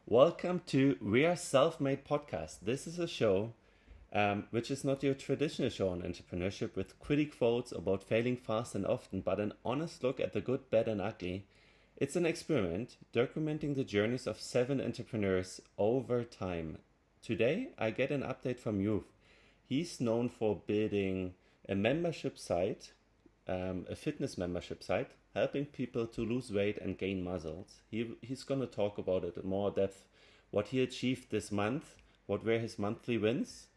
Welcome to We Are Self-Made Podcast. This is a show which is not your traditional show on entrepreneurship with quitty quotes about failing fast and often, but an honest look at the good, bad, and ugly. It's an experiment documenting the journeys of 7 entrepreneurs over time. Today, I get an update from Hugh. He's known for building a membership site, a fitness membership site, helping people to lose weight and gain muscles. He's going to talk about it in more depth, what he achieved this month, what were his monthly wins,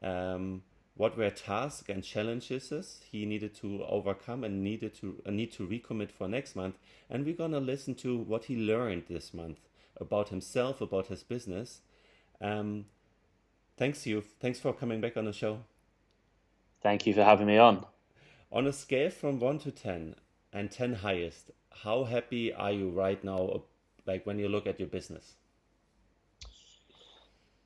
what were tasks and challenges he needed to overcome and need to recommit for next month. And we're going to listen to what he learned this month about himself, about his business. Thanks, you. Thanks for coming back on the show. Thank you for having me on. On a scale from 1 to 10, and 10 highest, how happy are you right now, like when you look at your business?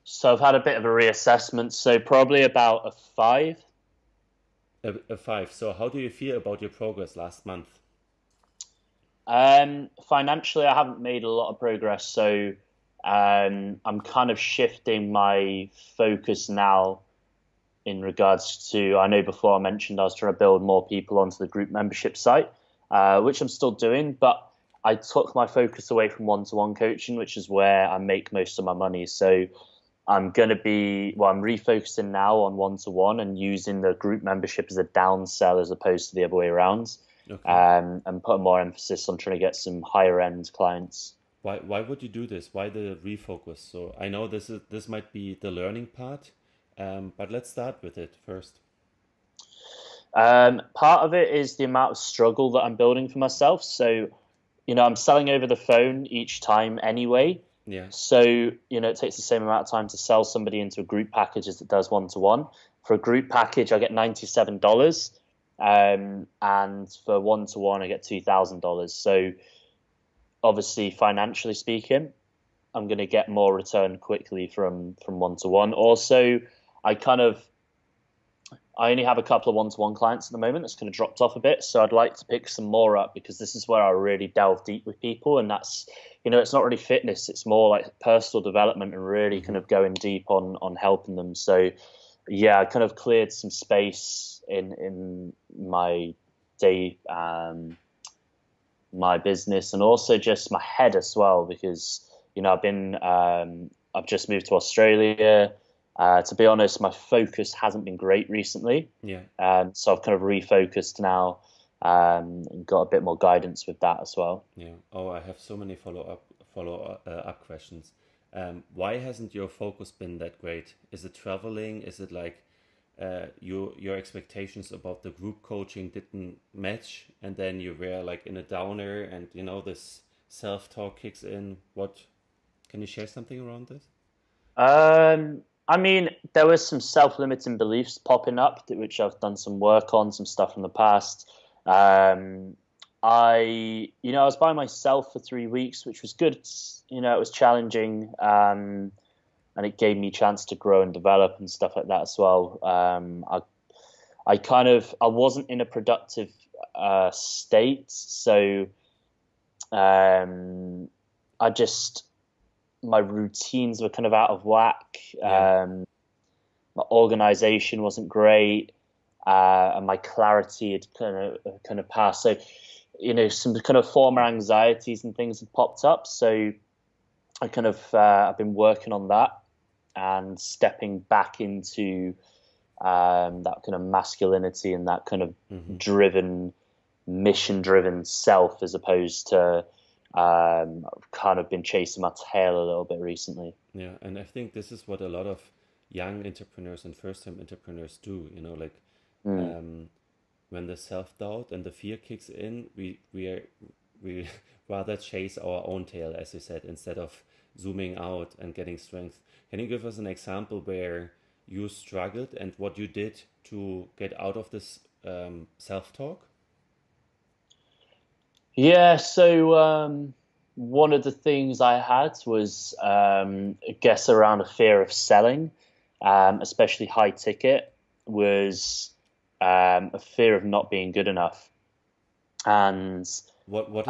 So I've had a bit of a reassessment, so probably about a 5. A 5. So how do you feel about your progress last month? Financially, I haven't made a lot of progress, so I'm kind of shifting my focus now in regards to, I know before I mentioned I was trying to build more people onto the group membership site, which I'm still doing, but I took my focus away from one-to-one coaching, which is where I make most of my money. So I'm refocusing now on one-to-one and using the group membership as a downsell as opposed to the other way around. Okay. And putting more emphasis on trying to get some higher end clients. Why would you do this? Why the refocus? So I know this might be the learning part, but let's start with it first. Part of it is the amount of struggle that I'm building for myself. So, I'm selling over the phone each time anyway. Yeah. So, it takes the same amount of time to sell somebody into a group package as it does one-to-one. For a group package, I get $97. And for one-to-one, I get $2,000. So obviously, financially speaking, I'm going to get more return quickly from one-to-one. Also, I only have a couple of one-to-one clients at the moment. That's kind of dropped off a bit. So I'd like to pick some more up because this is where I really delve deep with people. And that's, it's not really fitness. It's more like personal development and really kind of going deep on helping them. So yeah, I kind of cleared some space in my day, my business, and also just my head as well, because, I've just moved to Australia. To be honest, my focus hasn't been great recently. Yeah. So I've kind of refocused now, and got a bit more guidance with that as well. Yeah. Oh, I have so many follow up questions. Why hasn't your focus been that great? Is it traveling? Is it like your expectations about the group coaching didn't match, and then you were like in a downer, and this self-talk kicks in? What can you share something around this? There was some self-limiting beliefs popping up, which I've done some work on, some stuff in the past. I was by myself for 3 weeks, which was good. It was challenging, and it gave me a chance to grow and develop and stuff like that as well. I wasn't in a productive state, so my routines were kind of out of whack. Yeah. My organization wasn't great, and my clarity had kind of passed. So, some kind of former anxieties and things had popped up. So I kind of I've been working on that and stepping back into that kind of masculinity and that kind of mission-driven self, as opposed to I've kind of been chasing my tail a little bit recently. Yeah, and I think this is what a lot of young entrepreneurs and first-time entrepreneurs do. When the self-doubt and the fear kicks in, we rather chase our own tail, as you said, instead of zooming out and getting strength. Can you give us an example where you struggled and what you did to get out of this self-talk? Yeah, so one of the things I had was, I guess, around a fear of selling, especially high ticket, was a fear of not being good enough. And What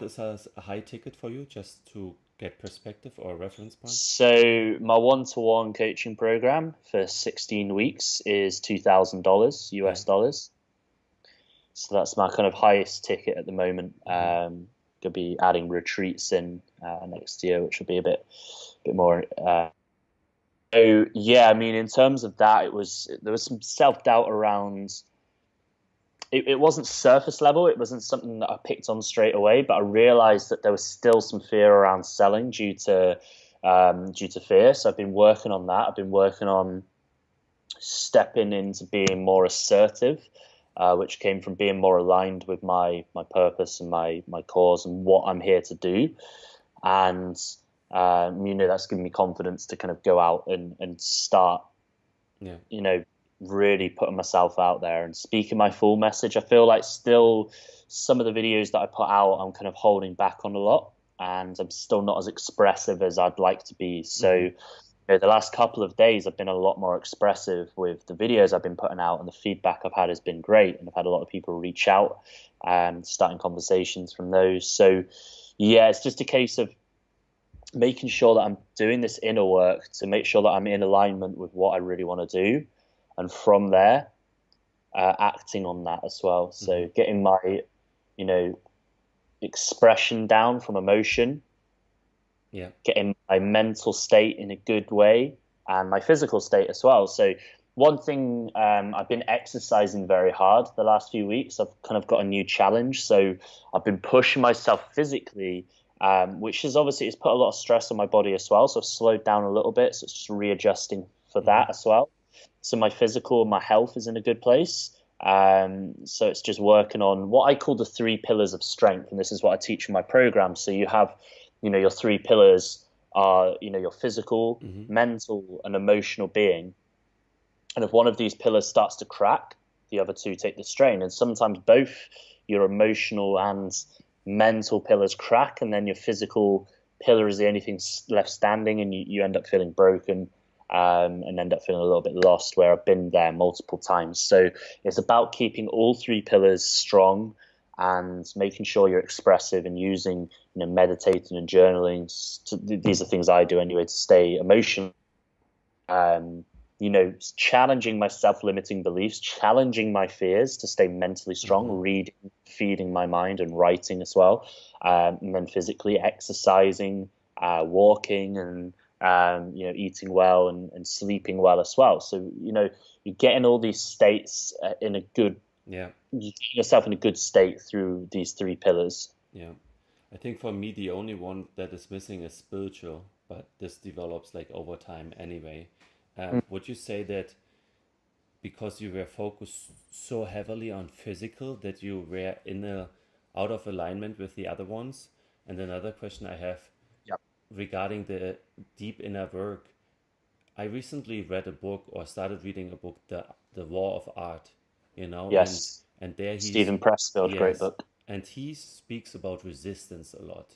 is a high ticket for you? Just to get perspective or reference point? So my one-to-one coaching program for 16 weeks is $2,000 US dollars. So that's my kind of highest ticket at the moment. Could be adding retreats in next year, which will be a bit more. So yeah, I mean, in terms of that, there was some self-doubt around. It wasn't surface level. It wasn't something that I picked on straight away, but I realized that there was still some fear around selling due to fear. So I've been working on that. I've been working on stepping into being more assertive, which came from being more aligned with my purpose and my cause and what I'm here to do. And, that's given me confidence to kind of go out and start, really putting myself out there and speaking my full message. I feel like still some of the videos that I put out, I'm kind of holding back on a lot, and I'm still not as expressive as I'd like to be. So the last couple of days, I've been a lot more expressive with the videos I've been putting out, and the feedback I've had has been great. And I've had a lot of people reach out and starting conversations from those. So yeah, it's just a case of making sure that I'm doing this inner work to make sure that I'm in alignment with what I really want to do. And from there, acting on that as well. So getting my, expression down from emotion, getting my mental state in a good way, and my physical state as well. So one thing, I've been exercising very hard the last few weeks. I've kind of got a new challenge. So I've been pushing myself physically, which is obviously, it's put a lot of stress on my body as well. So I've slowed down a little bit. So it's just readjusting for that as well. So my physical and my health is in a good place. So it's just working on what I call the 3 pillars of strength. And this is what I teach in my program. So you have, your 3 pillars are, your physical, mental, and emotional being. And if one of these pillars starts to crack, the other 2 take the strain. And sometimes both your emotional and mental pillars crack, and then your physical pillar is the only thing left standing, and you end up feeling broken. And end up feeling a little bit lost, where I've been there multiple times. So it's about keeping all 3 pillars strong and making sure you're expressive and using, meditating and journaling. These are things I do anyway to stay emotional. Challenging my self-limiting beliefs, challenging my fears to stay mentally strong, reading, feeding my mind, and writing as well. And then physically exercising, walking, and eating well and sleeping well as well. So, you're getting all these states in a good, you get yourself in a good state through these 3 pillars. Yeah. I think for me, the only one that is missing is spiritual, but this develops like over time anyway. Would you say that because you were focused so heavily on physical that you were out of alignment with the other ones? And another question I have, regarding the deep inner work, I recently read a book, or started reading a book, The War of Art, Yes. and there Stephen Pressfield, great book. And he speaks about resistance a lot.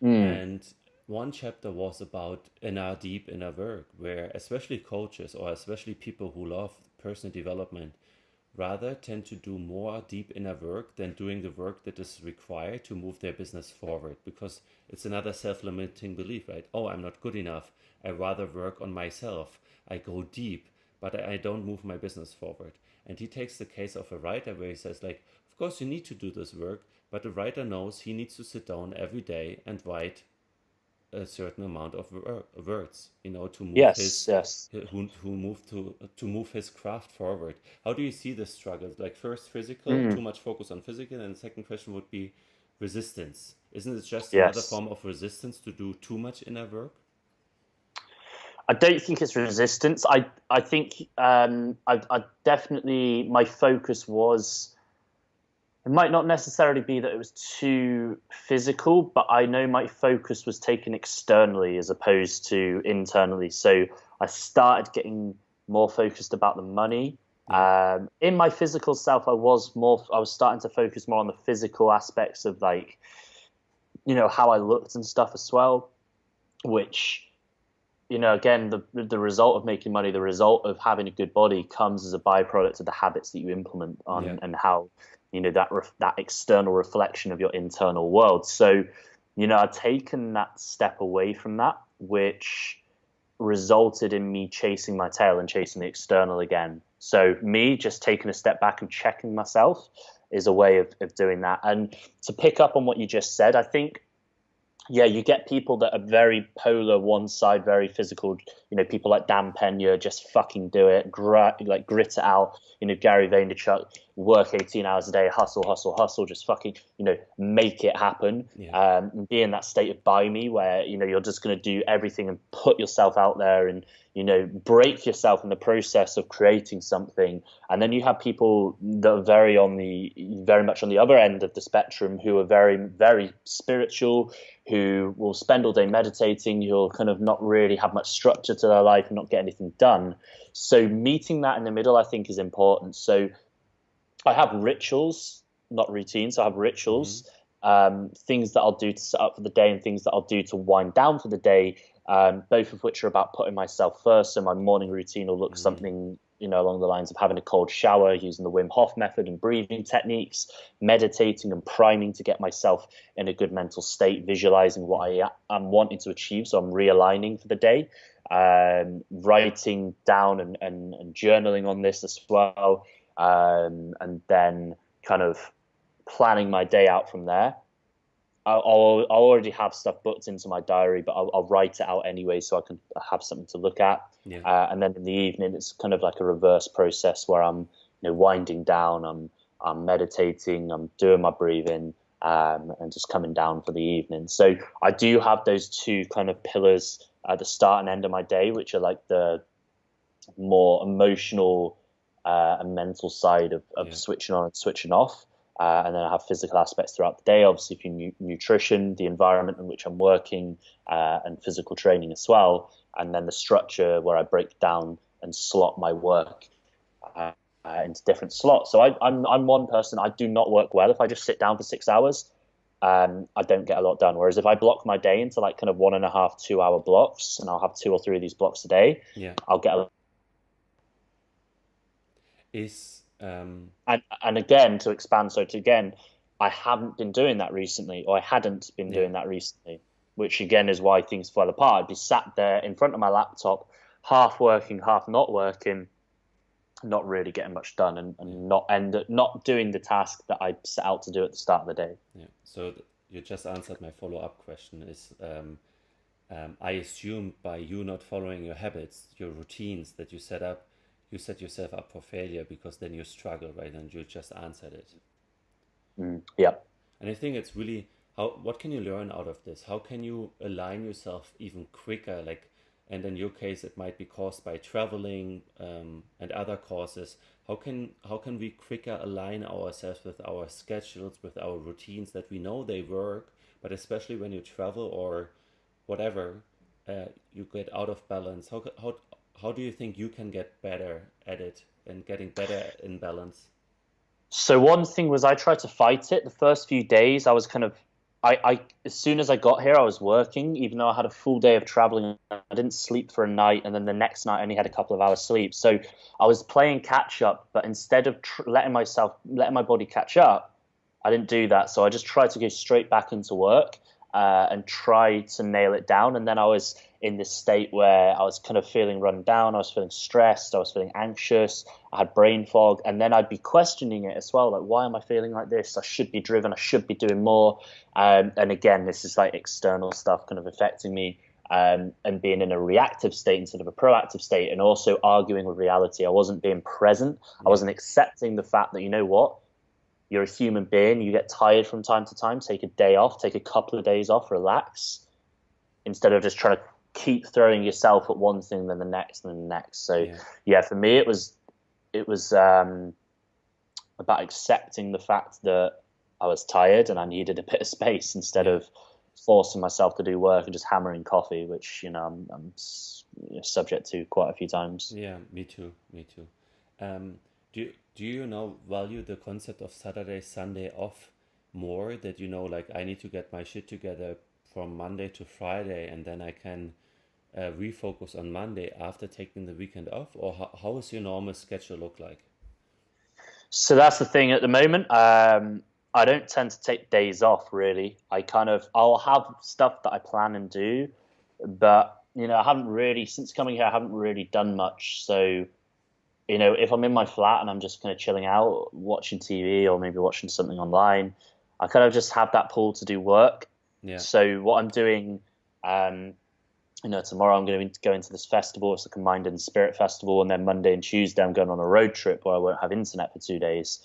And one chapter was about deep inner work, where especially coaches, or especially people who love personal development, rather tend to do more deep inner work than doing the work that is required to move their business forward, because it's another self-limiting belief, right? Oh, I'm not good enough. I rather work on myself. I go deep, but I don't move my business forward. And he takes the case of a writer where he says, like, of course you need to do this work, but the writer knows he needs to sit down every day and write a certain amount of words, to move to move his craft forward. How do you see the struggle? Like, first physical, too much focus on physical, and the second question would be resistance. Isn't it just another form of resistance to do too much inner work? I don't think it's resistance. I think I definitely, my focus was, it might not necessarily be that it was too physical, but I know my focus was taken externally as opposed to internally. So I started getting more focused about the money. In my physical self, I was starting to focus more on the physical aspects of, like, how I looked and stuff as well, which, again, the result of making money, the result of having a good body comes as a byproduct of the habits that you implement on, and how, that external reflection of your internal world. So I'd taken that step away from that, which resulted in me chasing my tail and chasing the external again. So me just taking a step back and checking myself is a way of doing that. And to pick up on what you just said, I think, yeah, you get people that are very polar, one side, very physical. People like Dan Pena, just fucking do it, grit it out. Gary Vaynerchuk, work 18 hours a day, hustle, hustle, hustle, just fucking, make it happen. Yeah. And be in that state of buy me where, you're just going to do everything and put yourself out there and, break yourself in the process of creating something. And then you have people that are very much on the other end of the spectrum, who are very, very spiritual, who will spend all day meditating, who'll kind of not really have much structure to their life and not get anything done. So meeting that in the middle, I think, is important. So I have rituals, not routines. I have rituals, things that I'll do to set up for the day and things that I'll do to wind down for the day, both of which are about putting myself first. So my morning routine will look something, along the lines of having a cold shower, using the Wim Hof method and breathing techniques, meditating and priming to get myself in a good mental state, visualizing what I'm wanting to achieve. So I'm realigning for the day, writing down and journaling on this as well. And then kind of planning my day out from there. I'll already have stuff booked into my diary, but I'll write it out anyway so I can have something to look at. Yeah. And then in the evening, it's kind of like a reverse process where I'm winding down, I'm meditating, I'm doing my breathing, and just coming down for the evening. So I do have those two kind of pillars at the start and end of my day, which are like the more emotional and mental side of switching on and switching off. And then I have physical aspects throughout the day, obviously for nutrition, the environment in which I'm working, and physical training as well. And then the structure where I break down and slot my work into different slots. So I'm one person. I do not work well if I just sit down for 6 hours. I don't get a lot done. Whereas if I block my day into like kind of 1.5, 2 hour blocks, and I'll have 2 or 3 of these blocks a day, I'll get a And again, to expand, I haven't been doing that recently, or I hadn't been doing that recently, which again is why things fell apart. I'd be sat there in front of my laptop, half working, half not working, not really getting much done, and not doing the task that I set out to do at the start of the day. Yeah. So you just answered my follow-up question. I assume by you not following your habits, your routines that you set up, you set yourself up for failure, because then you struggle, right? And you just answered it. Yeah. And I think it's really, what can you learn out of this? How can you align yourself even quicker? And in your case, it might be caused by traveling and other causes. How can we quicker align ourselves with our schedules, with our routines that we know they work, but especially when you travel or whatever, you get out of balance. How do you think you can get better at it and getting better in balance? So one thing was I tried to fight it. The first few days I was kind of, I as soon as I got here, I was working, even though I had a full day of traveling. I didn't sleep for a night, and then the next night I only had a couple of hours sleep. So I was playing catch up, but instead of letting my body catch up, I didn't do that. So I just tried to go straight back into work and try to nail it down. And then I was in this state where I was kind of feeling run down. I was feeling stressed. I was feeling anxious. I had brain fog. And then I'd be questioning it as well. Like, why am I feeling like this? I should be driven. I should be doing more. And again, this is like external stuff kind of affecting me, and being in a reactive state instead of a proactive state, and also arguing with reality. I wasn't being present. I wasn't accepting the fact that, you know what? You're a human being. You get tired from time to time. Take a day off. Take a couple of days off. Relax. Instead of just trying to keep throwing yourself at one thing, then the next, and then the next. So yeah, for me, it was about accepting the fact that I was tired and I needed a bit of space, instead of forcing myself to do work and just hammering coffee, which I'm subject to quite a few times. Yeah, me too. Do you now value the concept of Saturday, Sunday off more? That like I need to get my shit together from Monday to Friday, and then I can refocus on Monday after taking the weekend off? Or how does your normal schedule look like? So that's the thing at the moment. I don't tend to take days off really. I'll have stuff that I plan and do, but I haven't really, since coming here, I haven't really done much. So, if I'm in my flat and I'm just kind of chilling out, watching TV or maybe watching something online, I kind of just have that pull to do work. Yeah. So what I'm doing, tomorrow I'm going to go into this festival. It's like a Mind and Spirit festival. And then Monday and Tuesday, I'm going on a road trip where I won't have internet for 2 days.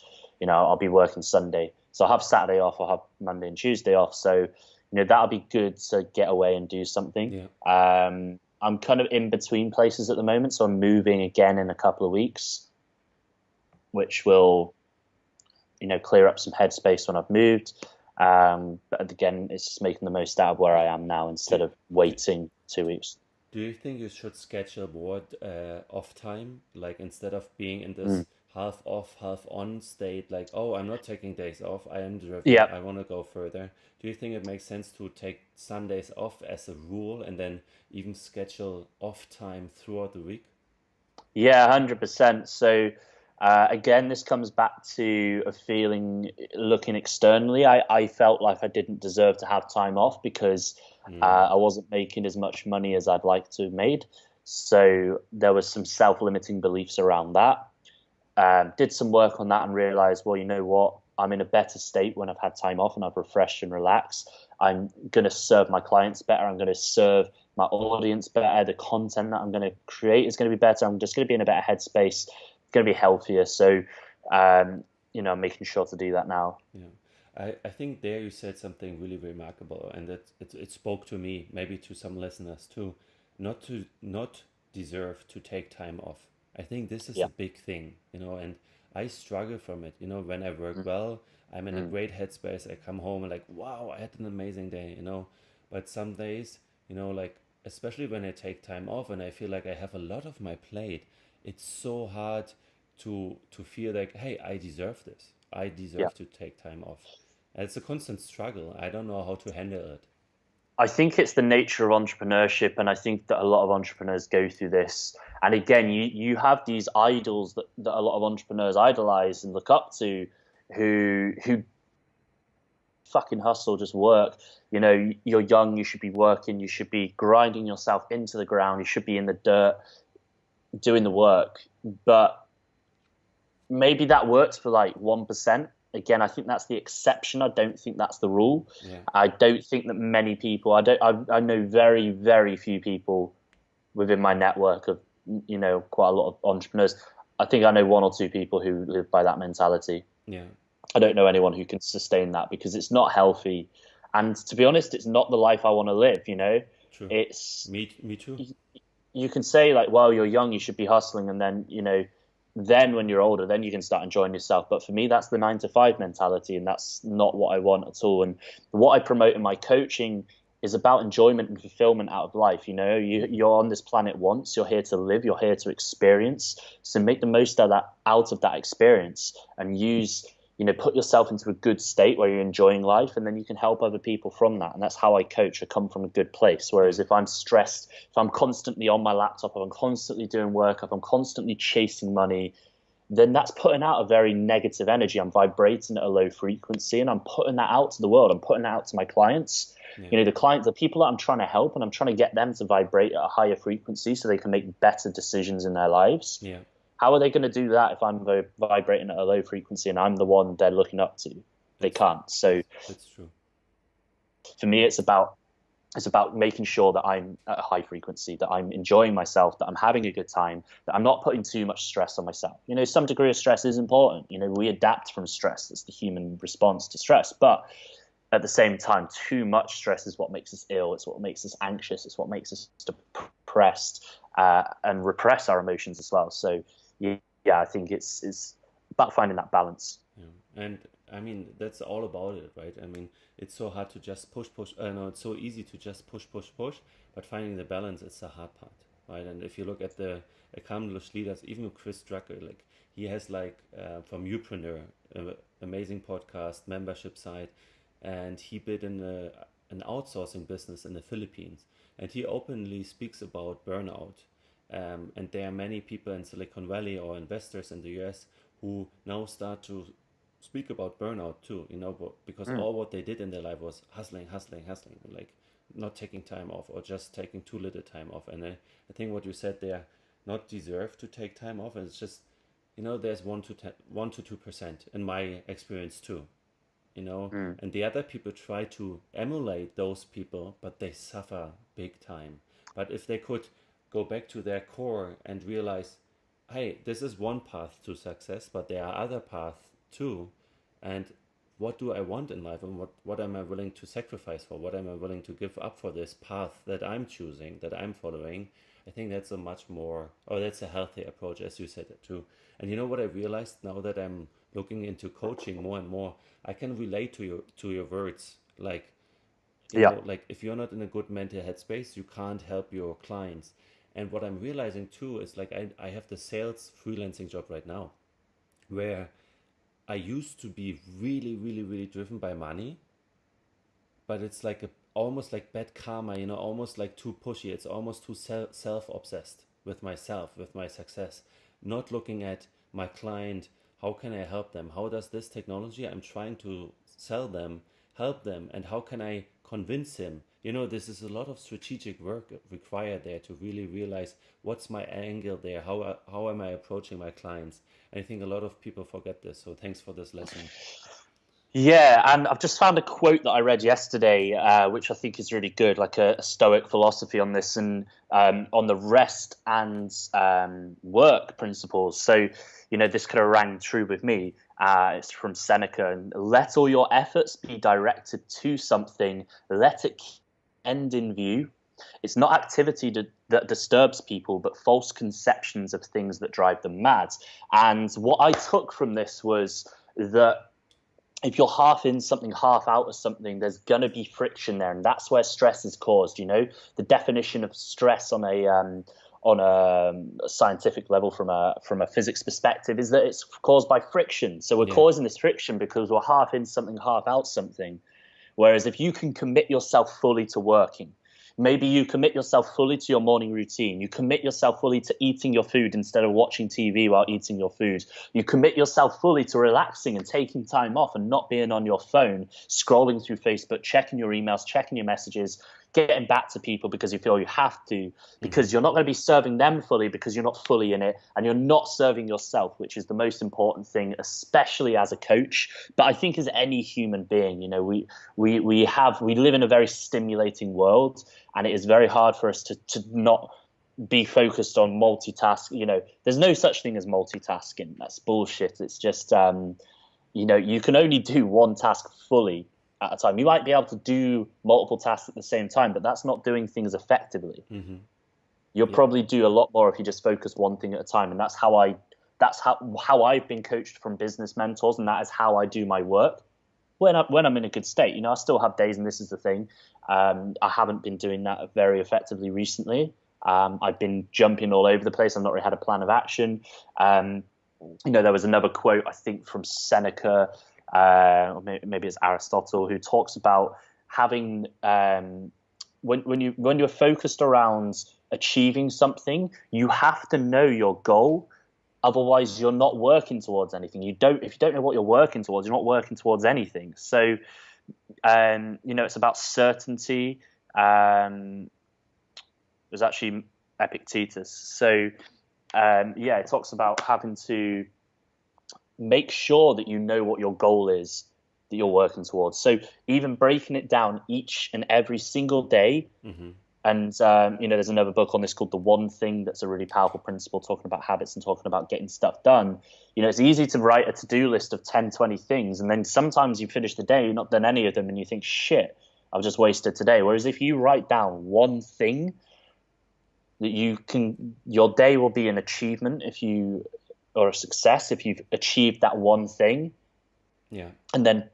I'll be working Sunday. So I'll have Saturday off. I'll have Monday and Tuesday off. So, that'll be good to get away and do something. Yeah. I'm kind of in between places at the moment. So I'm moving again in a couple of weeks, which will, clear up some headspace when I've moved. But again, it's just making the most out of where I am now instead of waiting 2 weeks. Do you think you should schedule more off time? Like instead of being in this half off, half on state, like, oh, I'm not taking days off, I am driven, Yeah. I want to go further. Do you think it makes sense to take Sundays off as a rule and then even schedule off time throughout the week? Yeah, 100%. So again, this comes back to a feeling looking externally. I felt like I didn't deserve to have time off because I wasn't making as much money as I'd like to have made. So there was some self-limiting beliefs around that. Did some work on that and realized, well, you know what? I'm in a better state when I've had time off and I've refreshed and relaxed. I'm going to serve my clients better. I'm going to serve my audience better. The content that I'm going to create is going to be better. I'm just going to be in a better headspace, going to be healthier. So, I'm making sure to do that now. Yeah. I think there you said something really remarkable, and that it spoke to me, maybe to some listeners too, not deserve to take time off. I think this is a big thing, and I struggle from it. When I work well, I'm in a great headspace. I come home and like, wow, I had an amazing day, But some days, like, especially when I take time off and I feel like I have a lot of my plate, it's so hard to feel like, hey, I deserve this. I deserve to take time off. And it's a constant struggle. I don't know how to handle it. I think it's the nature of entrepreneurship, and I think that a lot of entrepreneurs go through this. And again, you have these idols that a lot of entrepreneurs idolize and look up to, who fucking hustle, just work. You're young, you should be working, you should be grinding yourself into the ground, you should be in the dirt doing the work. But maybe that works for like 1%. Again, I think that's the exception. I don't think that's the rule. Yeah. I don't think that many people. I know very, very few people within my network of quite a lot of entrepreneurs. I think I know 1 or 2 people who live by that mentality. Yeah. I don't know anyone who can sustain that because it's not healthy, and to be honest, it's not the life I want to live. True. It's me too. You can say like, well, you're young, you should be hustling, and then then when you're older, then you can start enjoying yourself. But for me, that's the 9 to 5 mentality, and that's not what I want at all. And what I promote in my coaching is about enjoyment and fulfillment out of life. You're on this planet once, you're here to live, you're here to experience. So make the most out of that experience and put yourself into a good state where you're enjoying life, and then you can help other people from that. And that's how I coach. I come from a good place. Whereas if I'm stressed, if I'm constantly on my laptop, if I'm constantly doing work, if I'm constantly chasing money, then that's putting out a very negative energy. I'm vibrating at a low frequency, and I'm putting that out to the world. I'm putting that out to my clients. Yeah. The people that I'm trying to help, and I'm trying to get them to vibrate at a higher frequency so they can make better decisions in their lives. Yeah. How are they going to do that if I'm vibrating at a low frequency and I'm the one they're looking up to? They can't. So that's true. For me, it's about making sure that I'm at a high frequency, that I'm enjoying myself, that I'm having a good time, that I'm not putting too much stress on myself. Some degree of stress is important. We adapt from stress. It's the human response to stress. But at the same time, too much stress is what makes us ill. It's what makes us anxious. It's what makes us depressed and repress our emotions as well. So yeah, I think it's about finding that balance. Yeah. And I mean, that's all about it, right? I mean, it's so hard to just push. No, it's so easy to just push, but finding the balance is the hard part, right? And if you look at the accomplished leaders, even Chris Drucker, like he has from Upreneur, amazing podcast, membership site, and he built an outsourcing business in the Philippines, and he openly speaks about burnout. And there are many people in Silicon Valley or investors in the US who now start to speak about burnout too, because all what they did in their life was hustling, hustling, hustling, like not taking time off or just taking too little time off. And I think what you said, they are not deserve to take time off, and it's just, there's 1 to 2% in my experience too, and the other people try to emulate those people, but they suffer big time. But if they could go back to their core and realize, hey, this is one path to success, but there are other paths too, and what do I want in life, and what am I willing to sacrifice for, what am I willing to give up for this path that I'm choosing, that I'm following. I think that's that's a healthy approach, as you said it too. And what I realized now that I'm looking into coaching more and more, I can relate to your words. Like, like if you're not in a good mental headspace, you can't help your clients. And what I'm realizing too is, like, I have the sales freelancing job right now, where I used to be really, really, really driven by money, but it's like almost like bad karma, almost like too pushy. It's almost too self-obsessed with myself, with my success, not looking at my client. How can I help them? How does this technology I'm trying to sell them help them? And how can I convince him? This is a lot of strategic work required there to really realize what's my angle there. How am I approaching my clients? And I think a lot of people forget this. So thanks for this lesson. Yeah, and I've just found a quote that I read yesterday, which I think is really good, like a Stoic philosophy on this, and on the rest and work principles. So, this could have rang true with me. It's from Seneca. And let all your efforts be directed to something. Let it end in view. It's not activity that disturbs people, but false conceptions of things that drive them mad. And what I took from this was that if you're half in something, half out of something, there's going to be friction there. And that's where stress is caused. The definition of stress on a scientific level from a physics perspective is that it's caused by friction. So we're causing this friction because we're half in something, half out something. Whereas if you can commit yourself fully to working, maybe you commit yourself fully to your morning routine. You commit yourself fully to eating your food instead of watching TV while eating your food. You commit yourself fully to relaxing and taking time off and not being on your phone, scrolling through Facebook, checking your emails, checking your messages, getting back to people because you feel you have to, because you're not going to be serving them fully because you're not fully in it, and you're not serving yourself, which is the most important thing, especially as a coach. But I think as any human being, we live in a very stimulating world, and it is very hard for us to not be focused on multitask. There's no such thing as multitasking. That's bullshit. It's just you can only do one task fully at a time. You might be able to do multiple tasks at the same time, but that's not doing things effectively. You'll probably do a lot more if you just focus one thing at a time. And that's how I've been coached from business mentors, and that is how I do my work when I'm in a good state. I still have days, and this is the thing. I haven't been doing that very effectively recently. I've been jumping all over the place. I've not really had a plan of action. There was another quote, I think, from Seneca, or maybe it's Aristotle, who talks about having when you're focused around achieving something, you have to know your goal. Otherwise, you're not working towards anything. If you don't know what you're working towards, you're not working towards anything. So, it's about certainty. It was actually Epictetus. So, it talks about having to make sure that you know what your goal is that you're working towards. So even breaking it down each and every single day. And, there's another book on this called The One Thing that's a really powerful principle, talking about habits and talking about getting stuff done. It's easy to write a to-do list of 10, 20 things. And then sometimes you finish the day, you've not done any of them, and you think, shit, I've just wasted today. Whereas if you write down one thing that your day will be an achievement or a success if you've achieved that one thing. And then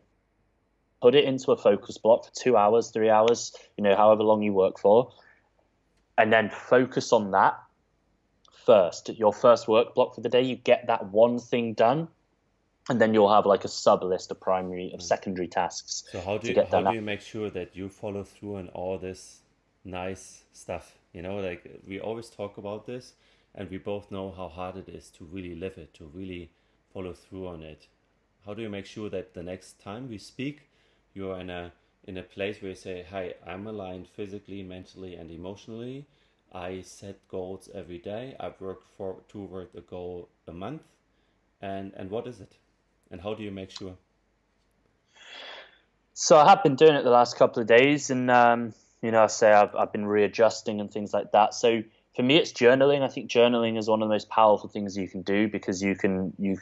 put it into a focus block for 2 hours, 3 hours, however long you work for, and then focus on that first. Your first work block for the day, you get that one thing done, and then you'll have like a sub list of secondary tasks. So how do you make sure that you follow through on all this nice stuff? Like we always talk about this, and we both know how hard it is to really live it, to really follow through on it. how do you make sure that the next time we speak, you're in a place where you say, "Hi, I'm aligned physically, mentally, and emotionally. I set goals every day. I work toward a goal a month, and what is it, and how do you make sure?" So I have been doing it the last couple of days, and I say I've been readjusting and things like that. So for me, it's journaling. I think journaling is one of the most powerful things you can do, because you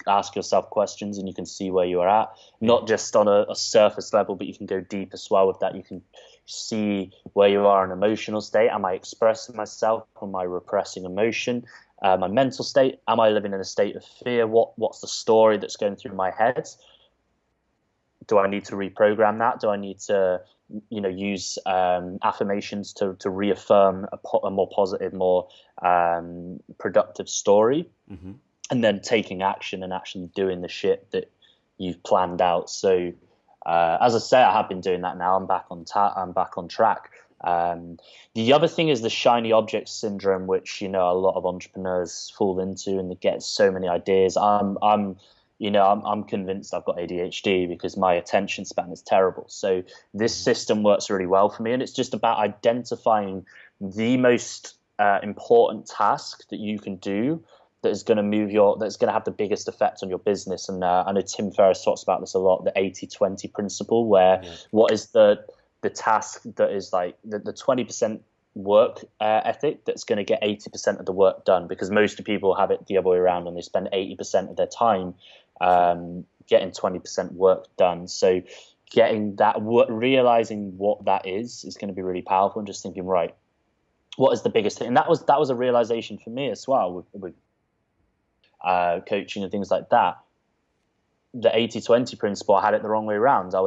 ask yourself questions and you can see where you are at, not just on a surface level, but you can go deep as well with that. You can see where you are in an emotional state. Am I expressing myself? Am I repressing emotion? My mental state. Am I living in a state of fear? What's the story that's going through my head? Do I need to reprogram that? Do I need to, use affirmations to reaffirm a more positive, more productive story, and then taking action and actually doing the shit that you've planned out. So, as I say, I have been doing that now. I'm back on track. The other thing is the shiny object syndrome, which a lot of entrepreneurs fall into, and they get so many ideas. I'm convinced I've got ADHD because my attention span is terrible. So this system works really well for me, and it's just about identifying the most important task that you can do that is going to that's going to have the biggest effect on your business. And I know Tim Ferriss talks about this a lot, the 80-20 principle, where what is the task that is like the 20% work ethic that's going to get 80% of the work done, because most people have it the other way around and they spend 80% of their time getting 20% work done. So getting that, realizing what that is going to be really powerful, and just thinking, right, what is the biggest thing? And that was a realization for me as well with coaching and things like that. The 80-20 principle, I had it the wrong way around. I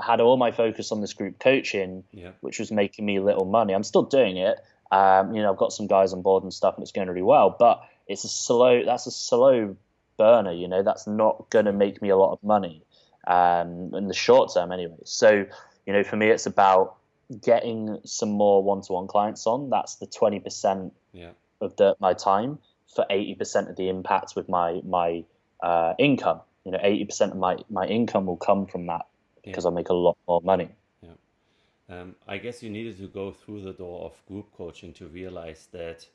had all my focus on this group coaching, which was making me little money. I'm still doing it. I've got some guys on board and stuff, and it's going really well, but that's a slow burner. That's not going to make me a lot of money in the short term anyway. So, for me, it's about getting some more one-to-one clients on. That's the 20% of my time for 80% of the impact with my income. 80% of my income will come from that, because I'll make a lot more money. I guess you needed to go through the door of group coaching to realize that,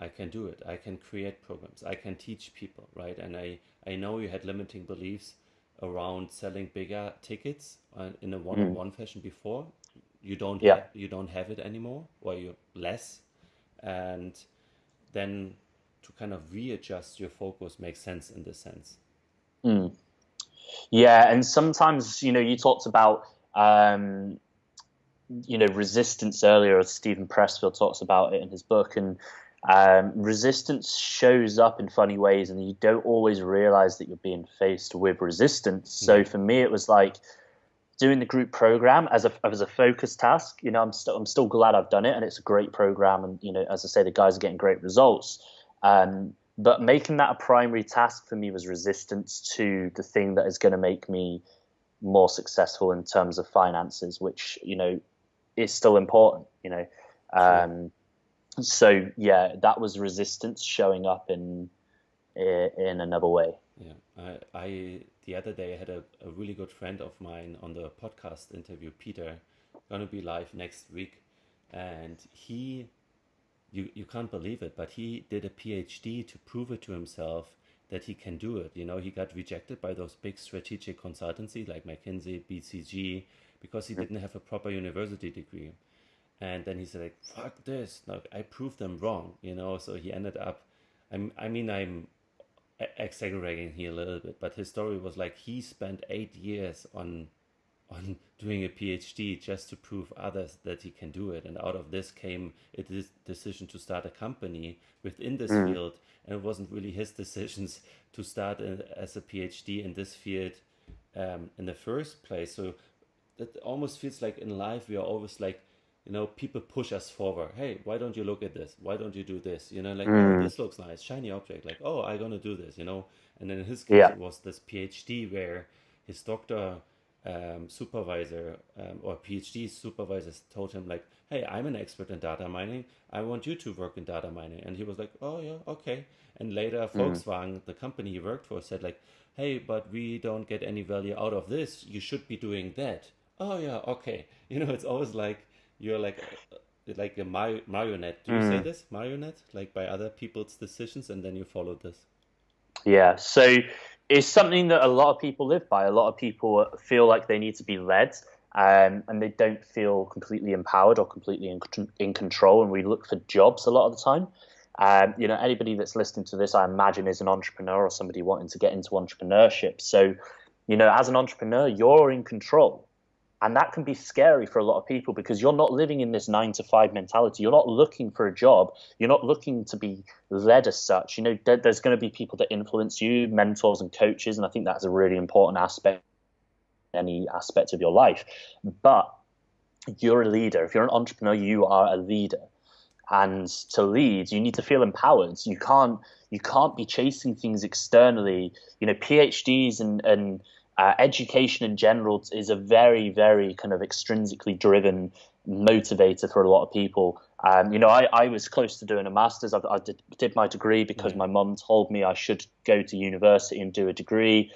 I can do it. I can create programs. I can teach people, right? And I know you had limiting beliefs around selling bigger tickets in a one-on-one fashion before. You don't have it anymore, or you're less. And then to kind of readjust your focus makes sense in this sense. Yeah, and sometimes, you talked about, resistance earlier. Stephen Pressfield talks about it in his book, and resistance shows up in funny ways, and you don't always realize that you're being faced with resistance. So for me, it was like doing the group program as a focus task. I'm still glad I've done it, and it's a great program, and as I say, the guys are getting great results. But making that a primary task for me was resistance to the thing that is going to make me more successful in terms of finances, which, is still important, So that was resistance showing up in another way. I the other day I had a really good friend of mine on the podcast interview, Peter, gonna be live next week, and you can't believe it, but he did a PhD to prove it to himself that he can do it. He got rejected by those big strategic consultancies like McKinsey, BCG, because he didn't have a proper university degree. And then he said, like, fuck this, like, I proved them wrong, so he ended up, I'm exaggerating here a little bit, but his story was like he spent 8 years on doing a PhD just to prove others that he can do it. And out of this came a decision to start a company within this field. And it wasn't really his decisions to start as a PhD in this field in the first place. So that almost feels like in life we are always like, people push us forward. Hey, why don't you look at this? Why don't you do this? Oh, this looks nice, shiny object. Like, oh, I'm gonna do this. And then in his case, it was this PhD where his doctor supervisor or PhD supervisors told him like, "Hey, I'm an expert in data mining. I want you to work in data mining." And he was like, "Oh yeah, okay." And later, Mm. Volkswagen, the company he worked for, said like, "Hey, but we don't get any value out of this. You should be doing that." Oh yeah, okay. It's always like you're like a marionette. Do you say Mm. this marionette? Like by other people's decisions, and then you follow this. Yeah, so it's something that a lot of people live by. A lot of people feel like they need to be led, and they don't feel completely empowered or completely in control. And we look for jobs a lot of the time. Anybody that's listening to this, I imagine, is an entrepreneur or somebody wanting to get into entrepreneurship. So, as an entrepreneur, you're in control. And that can be scary for a lot of people because you're not living in this 9 to 5 mentality. You're not looking for a job. You're not looking to be led as such. There's going to be people that influence you, mentors and coaches. And I think that's a really important aspect in any aspect of your life. But you're a leader. If you're an entrepreneur, you are a leader. And to lead, you need to feel empowered. You can't be chasing things externally. PhDs and education in general is a very, very kind of extrinsically driven motivator for a lot of people. I was close to doing a master's. I did my degree because Yeah. my mum told me I should go to university and do a degree.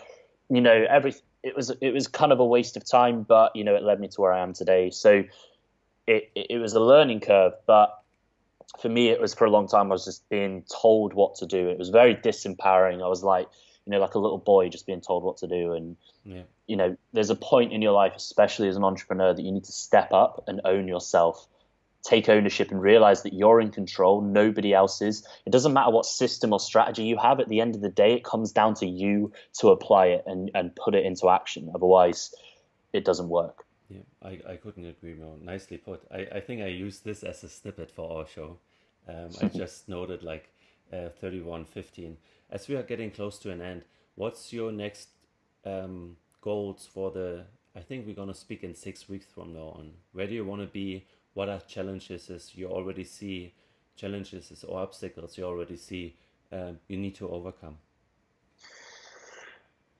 It was kind of a waste of time, but it led me to where I am today. So it was a learning curve, but for me, it was for a long time, I was just being told what to do. It was very disempowering. I was like a little boy just being told what to do. And, Yeah. there's a point in your life, especially as an entrepreneur, that you need to step up and own yourself, take ownership and realize that you're in control. Nobody else is. It doesn't matter what system or strategy you have. At the end of the day, it comes down to you to apply it and put it into action. Otherwise, it doesn't work. Yeah, I couldn't agree more. Nicely put. I think I used this as a snippet for our show. I just noted like 31:15. As we are getting close to an end, what's your next goals for I think we're going to speak in 6 weeks from now on. Where do you want to be? What are challenges you already see? Challenges or obstacles you already see you need to overcome?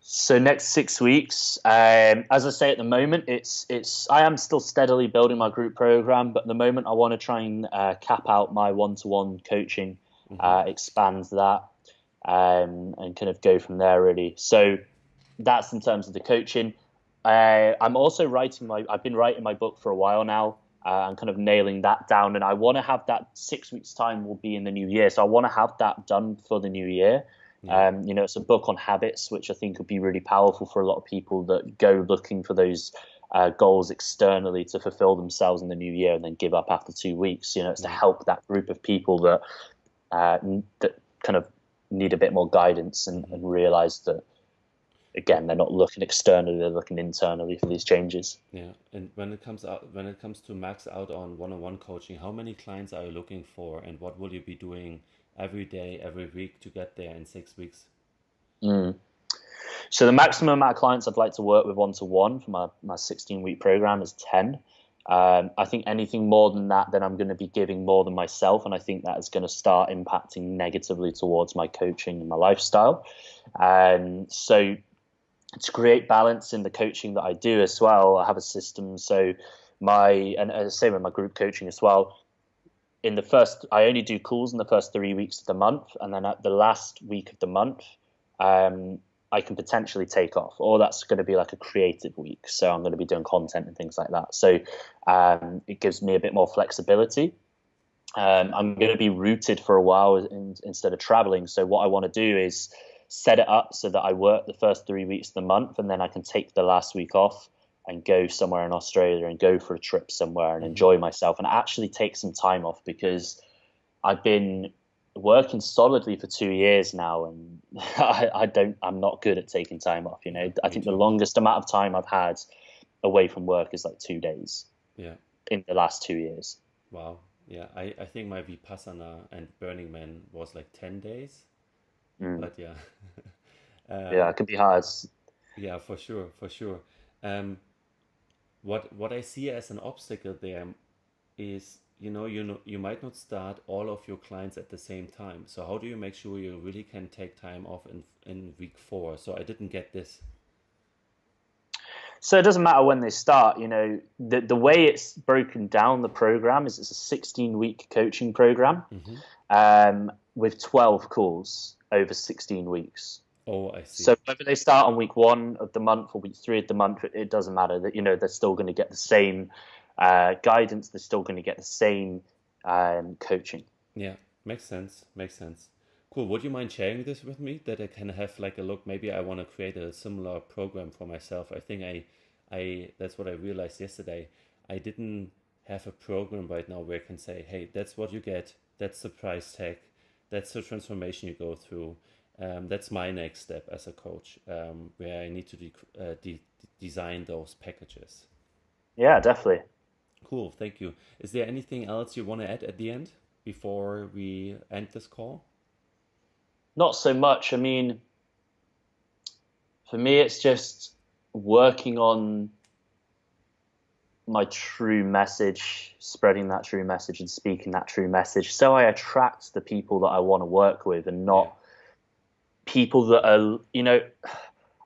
So next 6 weeks, as I say at the moment, I am still steadily building my group program, but at the moment I want to try and cap out my one-to-one coaching, expand that, and kind of go from there really. So that's in terms of the coaching. I'm also I've been writing my book for a while now. And kind of nailing that down, and I want to have that 6 weeks time will be in the new year. So I want to have that done for the new year. Yeah. It's a book on habits, which I think would be really powerful for a lot of people that go looking for those goals externally to fulfill themselves in the new year and then give up after 2 weeks. It's to Yeah. help that group of people that kind of need a bit more guidance and realize that, again, they're not looking externally, they're looking internally for these changes. Yeah, and when it comes to max out on one-on-one coaching, how many clients are you looking for, and what will you be doing every day, every week to get there in 6 weeks? Mm. So the maximum amount of clients I'd like to work with one-to-one for my 16-week program is 10. I think anything more than that, then I'm going to be giving more than myself, and I think that is going to start impacting negatively towards my coaching and my lifestyle. So to create balance in the coaching that I do as well, I have a system. So and as I say with my group coaching as well, I only do calls in the first 3 weeks of the month, and then at the last week of the month, I can potentially take off, or that's going to be like a creative week. So I'm going to be doing content and things like that. So it gives me a bit more flexibility. I'm going to be rooted for a while instead of traveling. So what I want to do is set it up so that I work the first 3 weeks of the month, and then I can take the last week off and go somewhere in Australia and go for a trip somewhere and enjoy myself and actually take some time off, because I've been working solidly for 2 years now, and I'm not good at taking time off. I Me think the too. longest amount of time I've had away from work is like 2 days Yeah. in the last 2 years. Wow. Yeah, I think my Vipassana and Burning Man was like 10 days, Mm. but yeah. Yeah, um, it can be hard. yeah, for sure, for sure. Um, what I see as an obstacle there is, you might not start all of your clients at the same time. So how do you make sure you really can take time off in week 4? So I didn't get this. So it doesn't matter when they start, the way it's broken down, the program is it's a 16-week coaching program with 12 calls over 16 weeks. Oh, I see. So whether they start on week 1 of the month or week 3 of the month, it doesn't matter. That they're still going to get the same guidance. They're still going to get the same coaching. Yeah, makes sense. Cool. Would you mind sharing this with me, that I can have like a look? Maybe I want to create a similar program for myself. I think I that's what I realized yesterday. I didn't have a program right now where I can say, hey, that's what you get. That's the price tag. That's the transformation you go through. That's my next step as a coach, where I need to design those packages. Yeah, definitely. Cool. Thank you. Is there anything else you want to add at the end before we end this call? Not so much. I mean, for me, it's just working on my true message, spreading that true message and speaking that true message, so I attract the people that I want to work with, and not people that are,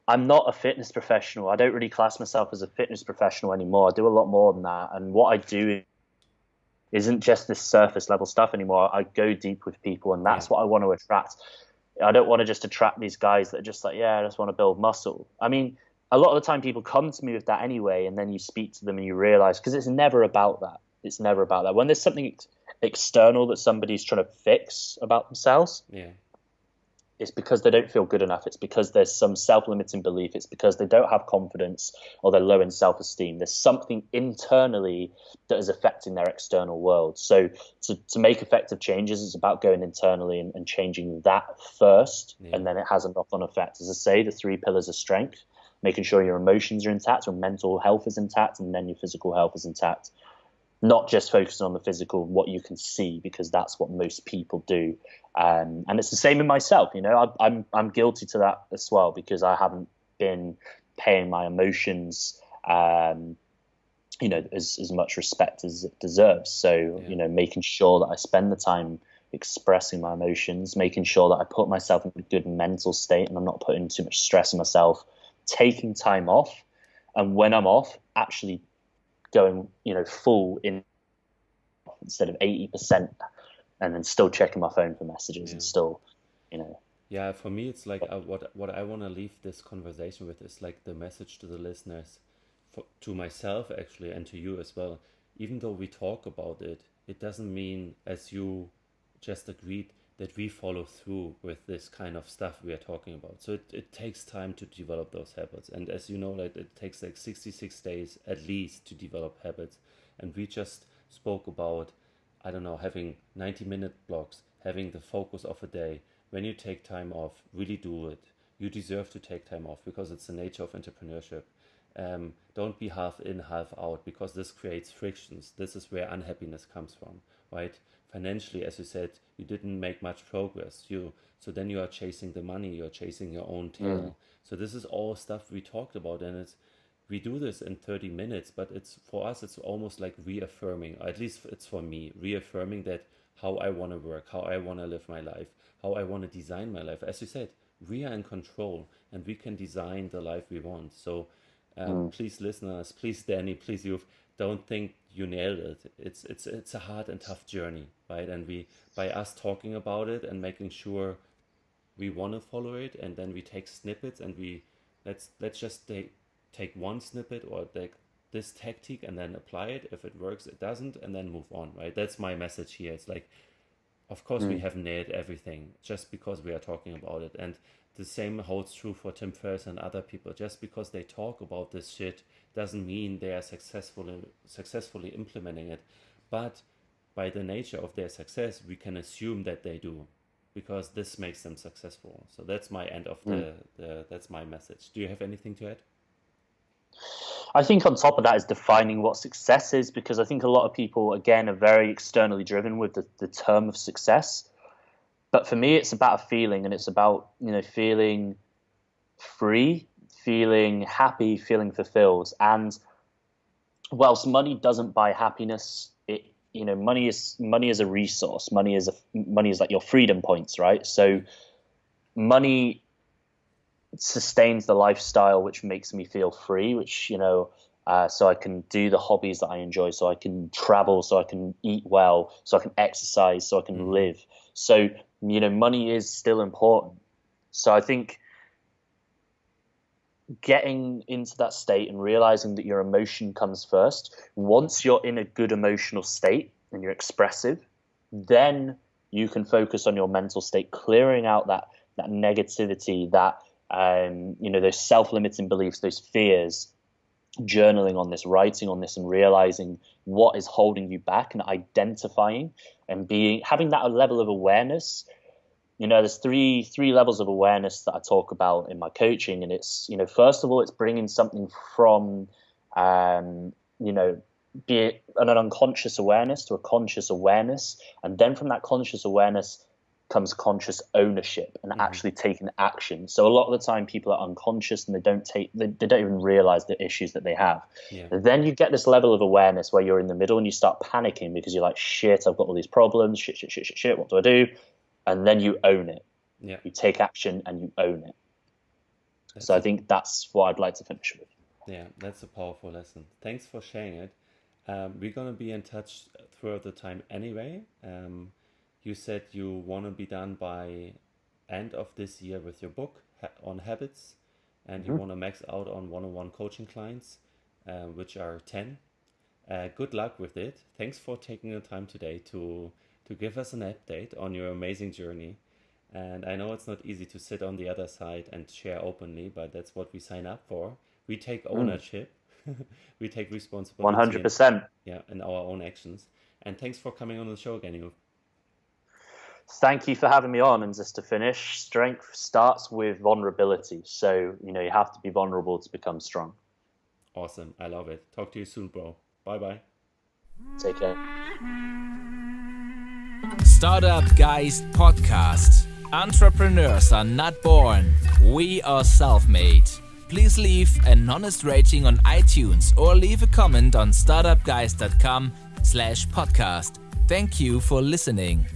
I'm not a fitness professional. I don't really class myself as a fitness professional anymore. I do a lot more than that. And what I do isn't just this surface level stuff anymore. I go deep with people, and that's what I want to attract. I don't want to just attract these guys that are just like, I just want to build muscle. I mean, a lot of the time people come to me with that anyway, and then you speak to them and you realize, because it's never about that. It's never about that. When there's something external that somebody's trying to fix about themselves, it's because they don't feel good enough. It's because there's some self-limiting belief. It's because they don't have confidence, or they're low in self-esteem. There's something internally that is affecting their external world. So to make effective changes, it's about going internally and changing that first, and then it has a knock-on effect. As I say, the 3 pillars of strength, making sure your emotions are intact, your mental health is intact, and then your physical health is intact. Not just focusing on the physical, what you can see, because that's what most people do. And it's the same in myself. I'm guilty to that as well, because I haven't been paying my emotions, as much respect as it deserves. So, making sure that I spend the time expressing my emotions, making sure that I put myself in a good mental state and I'm not putting too much stress on myself, taking time off. And when I'm off, actually going, full in instead of 80%, and then still checking my phone for messages and still, Yeah, for me, it's like what I want to leave this conversation with is like the message to the listeners, to myself actually, and to you as well. Even though we talk about it, it doesn't mean, as you just agreed, that we follow through with this kind of stuff we are talking about. So it takes time to develop those habits. And as you know, like it takes like 66 days at least to develop habits. And we just spoke about, I don't know, having 90-minute blocks, having the focus of a day. When you take time off, really do it. You deserve to take time off, because it's the nature of entrepreneurship. Don't be half in, half out, because this creates frictions. This is where unhappiness comes from, right? Financially, as you said, you didn't make much progress. So then you are chasing the money, you're chasing your own tail. So this is all stuff we talked about, and we do this in 30 minutes, but for us, it's almost like reaffirming, or at least it's for me, reaffirming that how I want to work, how I want to live my life, how I want to design my life. As you said, we are in control, and we can design the life we want. So please, listeners, please, Danny, please, you don't think you nailed it. It's a hard and tough journey, right? And by us talking about it and making sure we want to follow it, and then we take snippets, and let's just take one snippet or like this tactic and then apply it. If it works, it doesn't, and then move on, right? That's my message here. It's like, of course, we haven't nailed everything just because we are talking about it. And the same holds true for Tim Ferriss and other people. Just because they talk about this shit doesn't mean they are successfully implementing it. But by the nature of their success, we can assume that they do, because this makes them successful. So that's my end of that's my message. Do you have anything to add? I think on top of that is defining what success is, because I think a lot of people, again, are very externally driven with the term of success. But for me, it's about a feeling, and it's about, feeling free, feeling happy, feeling fulfilled. And whilst money doesn't buy happiness, money is a resource. Money is like your freedom points, right? So money sustains the lifestyle which makes me feel free, which, so I can do the hobbies that I enjoy, so I can travel, so I can eat well, so I can exercise, so I can live. So, money is still important. So I think getting into that state and realizing that your emotion comes first, once you're in a good emotional state and you're expressive, then you can focus on your mental state, clearing out that negativity, that those self-limiting beliefs, those fears, journaling on this, writing on this, and realizing what is holding you back, and identifying and having that level of awareness. There's three levels of awareness that I talk about in my coaching, and it's, first of all, it's bringing something from be it an unconscious awareness to a conscious awareness, and then from that conscious awareness comes conscious ownership and actually taking action. So a lot of the time people are unconscious and they don't even realize the issues that they have. Then you get this level of awareness where you're in the middle and you start panicking because you're like, shit, I've got all these problems, shit, what do I do? And then you own it. You take action and you own it. I think that's what I'd like to finish with. Yeah, that's a powerful lesson. Thanks for sharing it. We're going to be in touch throughout the time anyway. You said you want to be done by end of this year with your book on habits, and you want to max out on one-on-one coaching clients, which are 10. Good luck with it. Thanks for taking the time today to give us an update on your amazing journey. And I know it's not easy to sit on the other side and share openly, but that's what we sign up for. We take ownership. We take responsibility. 100%. In our own actions. And thanks for coming on the show again, Hugh. Thank you for having me on. And just to finish, strength starts with vulnerability. So, you have to be vulnerable to become strong. Awesome. I love it. Talk to you soon, bro. Bye-bye. Take care. StartupGeist Podcast. Entrepreneurs are not born. We are self-made. Please leave an honest rating on iTunes or leave a comment on startupgeist.com/podcast. Thank you for listening.